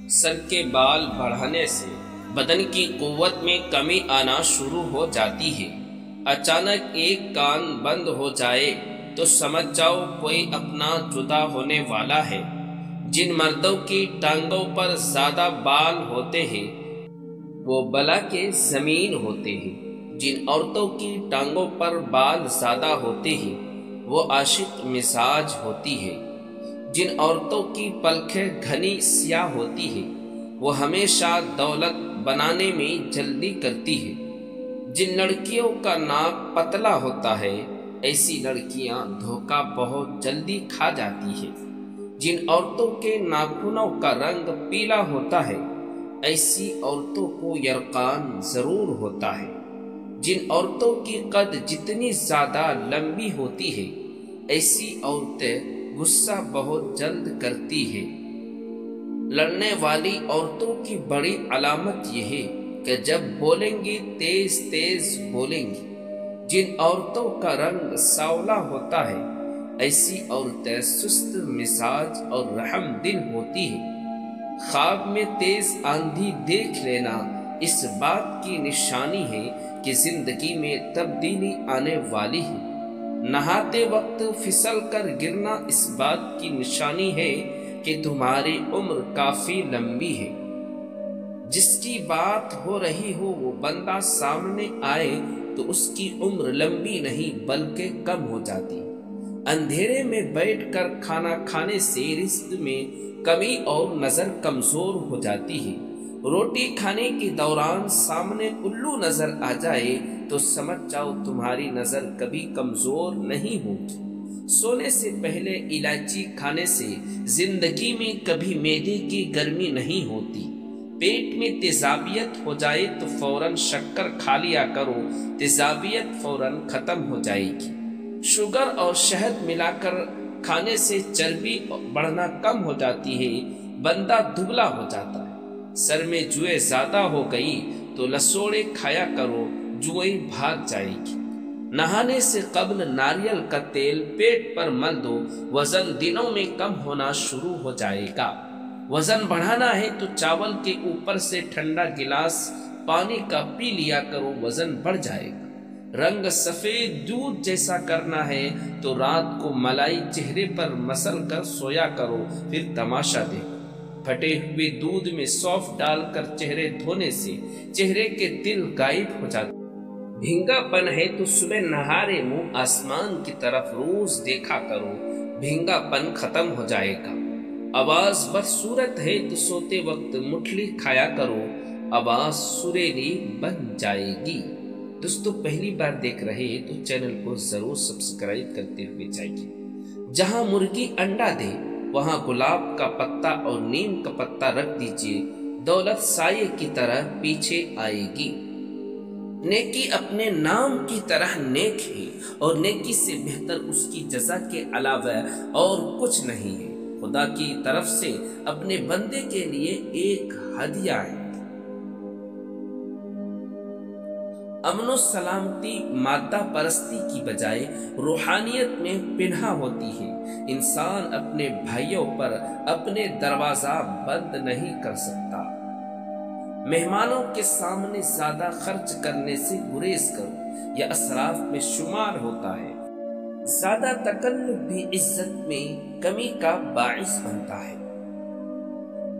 سر کے بال بڑھنے سے بدن کی قوت میں کمی آنا شروع ہو جاتی ہے۔ اچانک ایک کان بند ہو جائے تو سمجھ جاؤ کوئی اپنا جدا ہونے والا ہے۔ جن مردوں کی ٹانگوں پر زیادہ بال ہوتے ہیں وہ بلا کے زمین ہوتے ہیں۔ جن عورتوں کی ٹانگوں پر بال زیادہ ہوتے ہیں وہ عاشق مزاج ہوتی ہے۔ جن عورتوں کی پلکیں گھنی سیاہ ہوتی ہے وہ ہمیشہ دولت بنانے میں جلدی کرتی ہے۔ جن لڑکیوں کا ناک پتلا ہوتا ہے ایسی لڑکیاں دھوکہ بہت جلدی کھا جاتی ہے۔ جن عورتوں کے ناخنوں کا رنگ پیلا ہوتا ہے ایسی عورتوں کو یرقان ضرور ہوتا ہے۔ جن عورتوں کی قد جتنی زیادہ لمبی ہوتی ہے ایسی عورتیں غصہ بہت جلد کرتی ہے۔ لڑنے والی عورتوں کی بڑی علامت یہ ہے کہ جب بولیں گی تیز تیز بولیں گی۔ جن عورتوں کا رنگ سانولا ہوتا ہے ایسی عورتیں سست مزاج اور رحم دل ہوتی ہے۔ خواب میں تیز آندھی دیکھ لینا اس بات کی نشانی ہے کہ زندگی میں تبدیلی آنے والی ہے۔ نہاتے وقت پھسل کر گرنا اس بات کی نشانی ہے کہ تمہاری عمر کافی لمبی ہے۔ جس کی بات ہو رہی ہو وہ بندہ سامنے آئے تو اس کی عمر لمبی نہیں بلکہ کم ہو جاتی۔ اندھیرے میں بیٹھ کر کھانا کھانے سے رزق میں کمی اور نظر کمزور ہو جاتی ہے۔ روٹی کھانے کے دوران سامنے الو نظر آ جائے تو سمجھ جاؤ تمہاری نظر کبھی کمزور نہیں ہوگی۔ سونے سے پہلے الائچی کھانے سے زندگی میں کبھی معدے کی گرمی نہیں ہوتی۔ پیٹ میں تیزابیت ہو جائے تو فوراً شکر کھا لیا کرو، تیزابیت فوراً ختم ہو جائے گی۔ شوگر اور شہد ملا کر کھانے سے چربی بڑھنا کم ہو جاتی ہے، بندہ دبلا ہو جاتا ہے۔ سر میں جوئیں زیادہ ہو گئی تو لسوڑے کھایا کرو، جوئیں بھاگ جائے گی۔ نہانے سے قبل ناریل کا تیل پیٹ پر مل دو، وزن دنوں میں کم ہونا شروع ہو جائے گا۔ وزن بڑھانا ہے تو چاول کے اوپر سے ٹھنڈا گلاس پانی کا پی لیا کرو، وزن بڑھ جائے گا۔ رنگ سفید دودھ جیسا کرنا ہے تو رات کو ملائی چہرے پر مسل کر سویا کرو، پھر تماشا دیکھو۔ پھٹے ہوئے دودھ میں سونف ڈال کر چہرے دھونے سے چہرے کے تل غائب ہو جاتے۔ بھینگا پن ہے تو صبح نہارے منہ آسمان کی طرف روز دیکھا کرو، بھینگا پن ختم ہو جائے گا۔ آواز بدصورت ہے تو سوتے وقت مٹھلی کھایا کرو، آواز سریلی بن جائے گی۔ دوستو پہلی بار دیکھ رہے تو چینل کو ضرور سبسکرائب کرتے ہوئے جائیے۔ جہاں مرغی انڈا دے وہاں گلاب کا پتا اور نیم کا پتا رکھ دیجئے، دولت سائے کی طرح پیچھے آئے گی۔ نیکی اپنے نام کی طرح نیک ہے اور نیکی سے بہتر اس کی جزا کے علاوہ اور کچھ نہیں ہے۔ خدا کی طرف سے اپنے بندے کے لیے ایک ہدیہ ہے۔ امن و سلامتی مادہ پرستی کی بجائے روحانیت میں پنہا ہوتی ہے۔ انسان اپنے بھائیوں پر اپنے دروازہ بند نہیں کر سکتا۔ مہمانوں کے سامنے زیادہ خرچ کرنے سے گریز کرو، یہ اسراف میں شمار ہوتا ہے۔ زیادہ تکلف بھی عزت میں کمی کا باعث بنتا ہے۔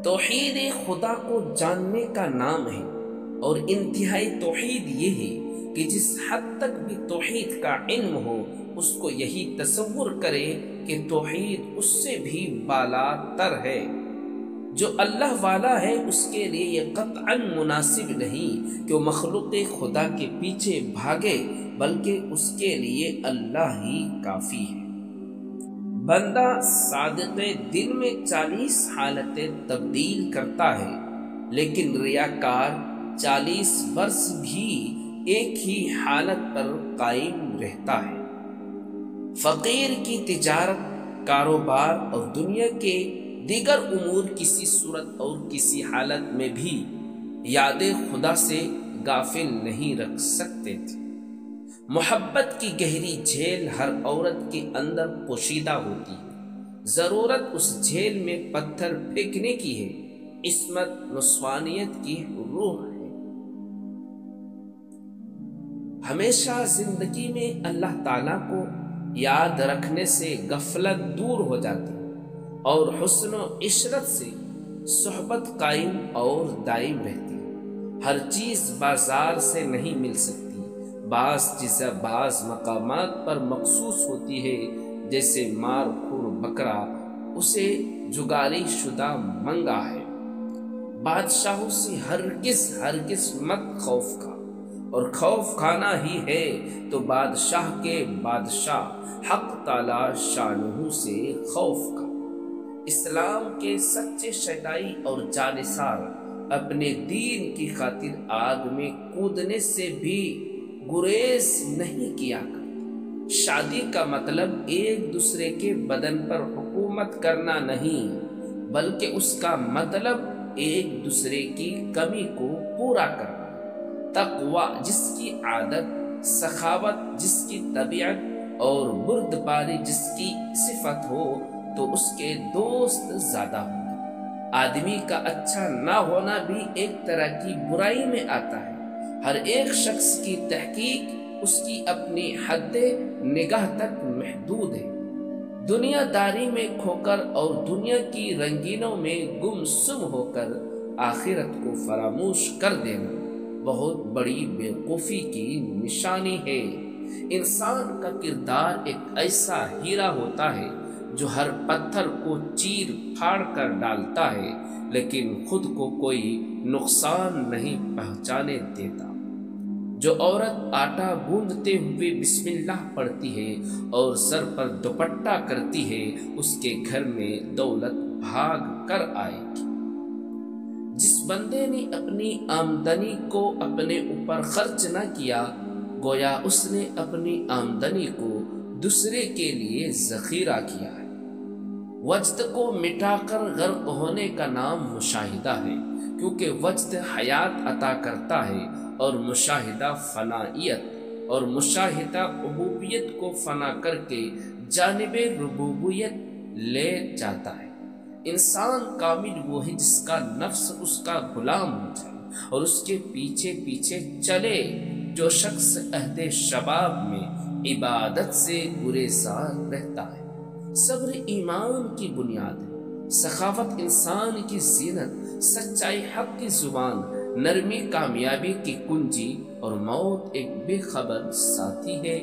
توحید خدا کو جاننے کا نام ہے اور انتہائی توحید یہ ہے کہ جس حد تک بھی توحید کا علم ہو اس کو یہی تصور کرے کہ توحید اس سے بھی بالا تر ہے۔ جو اللہ والا ہے اس کے لیے یہ قطعاً مناسب نہیں کہ وہ مخلوق خدا کے پیچھے بھاگے، بلکہ اس کے لیے اللہ ہی کافی ہے۔ بندہ صادق دل میں 40 حالتیں تبدیل کرتا ہے، لیکن ریاکار 40 برس بھی ایک ہی حالت پر قائم رہتا ہے۔ فقیر کی تجارت، کاروبار اور دنیا کے دیگر امور کسی صورت اور کسی حالت میں بھی یاد خدا سے غافل نہیں رکھ سکتے تھے۔ محبت کی گہری جھیل ہر عورت کے اندر پوشیدہ ہوتی ہے۔ ضرورت اس جھیل میں پتھر پھینکنے کی ہے، عصمت نسوانیت کی روح ہے۔ ہمیشہ زندگی میں اللہ تعالیٰ کو یاد رکھنے سے غفلت دور ہو جاتی اور حسن و عشرت سے صحبت قائم اور دائم رہتی ہے۔ ہر چیز بازار سے نہیں مل سکتی، بعض چیزیں بعض مقامات پر مخصوص ہوتی ہے، جیسے مار خور بکرا اسے جگاری شدہ منگا ہے۔ بادشاہوں سے ہرگز مت خوف کھا، اور خوف کھانا ہی ہے تو بادشاہ کے بادشاہ حق تعالی شانہ سے خوف کھا۔ اسلام کے سچے شیدائی اور جانثار اپنے دین کی خاطر آگ میں کودنے سے بھی گریز نہیں کیا کرتے۔ شادی کا مطلب ایک دوسرے کے بدن پر حکومت کرنا نہیں، بلکہ اس کا مطلب ایک دوسرے کی کمی کو پورا کرنا۔ تقوی جس کی عادت، سخاوت جس کی طبیعت اور بردباری جس کی صفت ہو تو اس کے دوست زیادہ ہوں۔ آدمی کا اچھا نہ ہونا بھی ایک طرح کی برائی میں آتا ہے۔ ہر ایک شخص کی تحقیق اس کی اپنی حد نگاہ تک محدود ہے۔ دنیا داری میں کھو کر اور دنیا کی رنگینوں میں گمسم ہو کر آخرت کو فراموش کر دینا بہت بڑی بیوقوفی کی نشانی ہے۔ انسان کا کردار ایک ایسا ہیرا ہوتا ہے جو ہر پتھر کو چیر پھاڑ کر ڈالتا ہے، لیکن خود کو کوئی نقصان نہیں پہنچانے دیتا۔ جو عورت آٹا گوندتے ہوئے بسم اللہ پڑھتی ہے اور سر پر دوپٹہ کرتی ہے، اس کے گھر میں دولت بھاگ کر آئے گی۔ جس بندے نے اپنی آمدنی کو اپنے اوپر خرچ نہ کیا، گویا اس نے اپنی آمدنی کو دوسرے کے لیے ذخیرہ کیا ہے۔ وجد کو مٹا کر غرق ہونے کا نام مشاہدہ ہے، کیونکہ وجد حیات عطا کرتا ہے اور مشاہدہ فنائیت، اور مشاہدہ عبوبیت کو فنا کر کے جانب ربوبیت لے جاتا ہے۔ انسان کامل وہ ہے جس کا نفس اس کا غلام ہو جائے اور اس کے پیچھے پیچھے چلے۔ جو شخص عہد شباب میں عبادت سے گریزان رہتا ہے۔ صبر ایمان کی بنیاد ہے، سخاوت انسان کی زینت، سچائی حق کی زبان، نرمی کامیابی کی کنجی، اور موت ایک بے خبر ساتھی ہے۔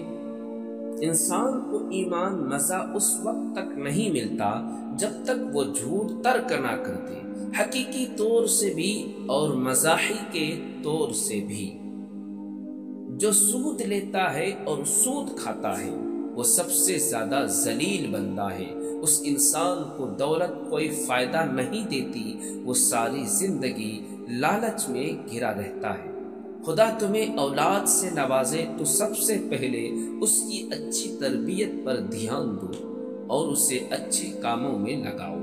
انسان کو ایمان مزہ اس وقت تک نہیں ملتا جب تک وہ جھوٹ ترک نہ کرتے، حقیقی طور سے بھی اور مزاحی کے طور سے بھی۔ جو سود لیتا ہے اور سود کھاتا ہے وہ سب سے زیادہ ذلیل بندہ ہے۔ اس انسان کو دولت کوئی فائدہ نہیں دیتی، وہ ساری زندگی لالچ میں گھرا رہتا ہے۔ خدا تمہیں اولاد سے نوازے تو سب سے پہلے اس کی اچھی تربیت پر دھیان دو اور اسے اچھے کاموں میں لگاؤ۔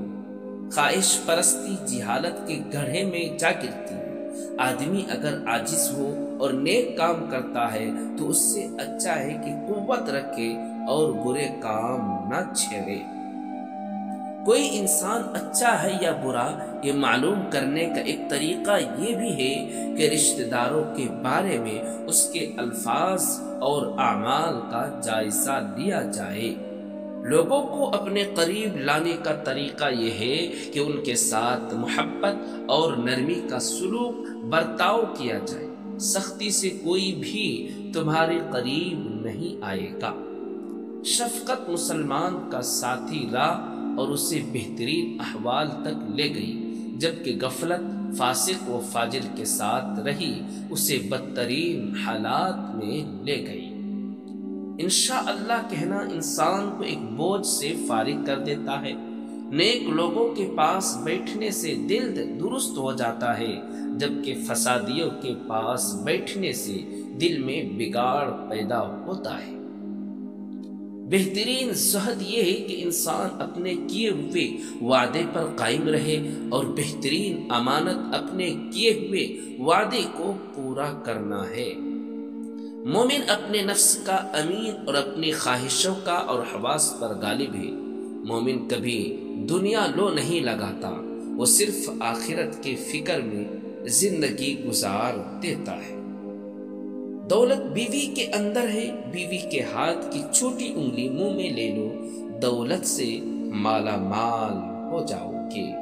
خواہش پرستی جہالت کے گڑھے میں جا گرتی ہے۔ آدمی اگر عاجز ہو اور نیک کام کرتا ہے تو اس سے اچھا ہے کہ قوت رکھے اور برے کام نہ چھیڑے۔ کوئی انسان اچھا ہے یا برا یہ معلوم کرنے کا ایک طریقہ یہ بھی ہے کہ رشتہ داروں کے بارے میں اس کے الفاظ اور اعمال کا جائزہ لیا جائے۔ لوگوں کو اپنے قریب لانے کا طریقہ یہ ہے کہ ان کے ساتھ محبت اور نرمی کا سلوک برتاؤ کیا جائے۔ سختی سے کوئی بھی تمہارے قریب نہیں آئے گا۔ شفقت مسلمان کا ساتھی راہ اور اسے بہترین احوال تک لے گئی، جبکہ غفلت فاسق و فاجر کے ساتھ رہی اسے بدترین حالات میں لے گئی۔ انشاءاللہ کہنا انسان کو ایک بوجھ سے فارغ کر دیتا ہے۔ نیک لوگوں کے پاس بیٹھنے سے دل درست ہو جاتا ہے، جبکہ فسادیوں کے پاس بیٹھنے سے دل میں بگاڑ پیدا ہوتا ہے۔ بہترین زہد یہ ہے کہ انسان اپنے کیے ہوئے وعدے پر قائم رہے، اور بہترین امانت اپنے کیے ہوئے وعدے کو پورا کرنا ہے۔ مومن اپنے نفس کا امین اور اپنی خواہشوں کا اور حواس پر غالب ہے۔ مومن کبھی دنیا لو نہیں لگاتا، وہ صرف آخرت کے فکر میں زندگی گزار دیتا ہے۔ دولت بیوی کے اندر ہے، بیوی کے ہاتھ کی چھوٹی انگلی منہ میں لے لو، دولت سے مالا مال ہو جاؤ گے۔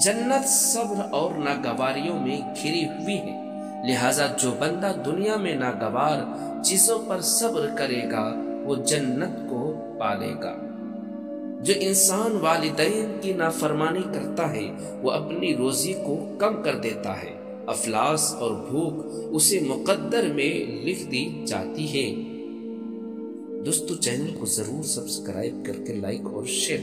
جنت صبر اور ناگواریوں میں گھری ہوئی ہے، لہذا جو بندہ دنیا میں ناگوار چیزوں پر صبر کرے گا وہ جنت کو پالے گا۔ جو انسان والدین کی نافرمانی کرتا ہے وہ اپنی روزی کو کم کر دیتا ہے، افلاس اور بھوک اسے مقدر میں لکھ دی جاتی ہے۔ دوستو چینل کو ضرور سبسکرائب کر کے لائک اور شیئر